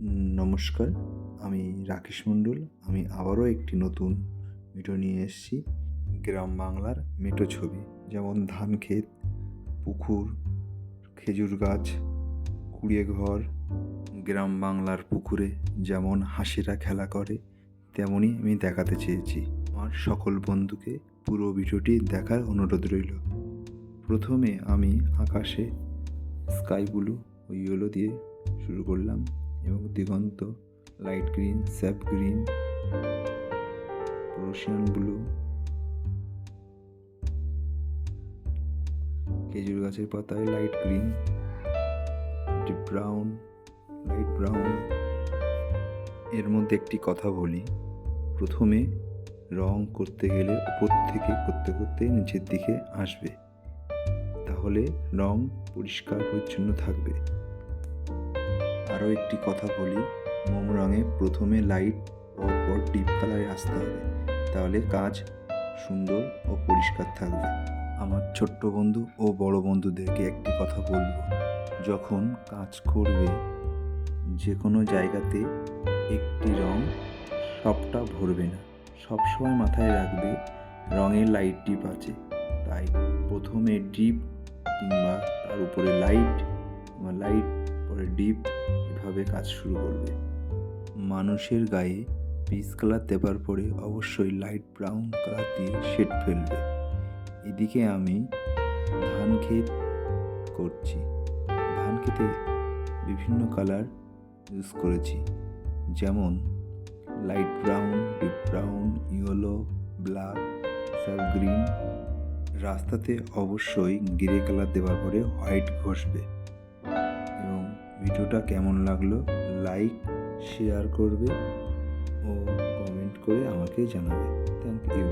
নমস্কার, আমি রাকেশ মণ্ডল। আমি আবারও একটি নতুন ভিডিও নিয়ে এসেছি। গ্রাম বাংলার মেঠো ছবি, যেমন ধান ক্ষেত, পুকুর, খেজুর গাছ, কুড়িয়ে ঘর। গ্রাম বাংলার পুকুরে যেমন হাঁসেরা খেলা করে, তেমনই আমি দেখাতে চেয়েছি। আমার সকল বন্ধুকে পুরো ভিডিওটি দেখার অনুরোধ রইল। প্রথমে আমি আকাশে স্কাই ব্লু ও ইয়েলো দিয়ে শুরু করলাম এবং দিগন্ত light green, sap green, Prussian blue, খেজুর গাছের পাতায় light green, deep brown, light brown. এর মধ্যে একটি কথা বলি, প্রথমে রং করতে গেলে উপর থেকে করতে করতে নিচের দিকে আসবে, তাহলে রং পরিষ্কার পরিচ্ছন্ন থাকবে। আরও একটি কথা বলি, মোম রঙে প্রথমে লাইট ও পর ডিপ কালারে আসতে হবে, তাহলে কাজ সুন্দর ও পরিষ্কার থাকবে। আমার ছোট্ট বন্ধু ও বড় বন্ধুদেরকে একটি কথা বলবো, যখন কাজ করবে যে কোনো জায়গাতে একটি রং সবটা ভরবে না। সবসময় মাথায় রাখবে রঙের লাইট ডিপ আছে, তাই প্রথমে ডিপ কিংবা তার উপরে লাইট বা লাইট পরে ডিপ, এভাবে কাজ শুরু করবে। মানুষের গায়ে পিচ কালার দেবার পরে অবশ্যই লাইট ব্রাউন কালার দিয়ে শেড ফেলবে। এদিকে আমি ধান ক্ষেত করছি। ধান ক্ষেতে বিভিন্ন কালার ইউজ করেছি, যেমন light brown, deep brown, yellow, black, sap green. রাস্তাতে অবশ্যই গ্রে কালার দেওয়ার পরে হোয়াইট ঘষবে। এবং ভিডিওটা কেমন লাগলো লাইক, শেয়ার করবে ও কমেন্ট করে আমাকে জানাবে। Thank you.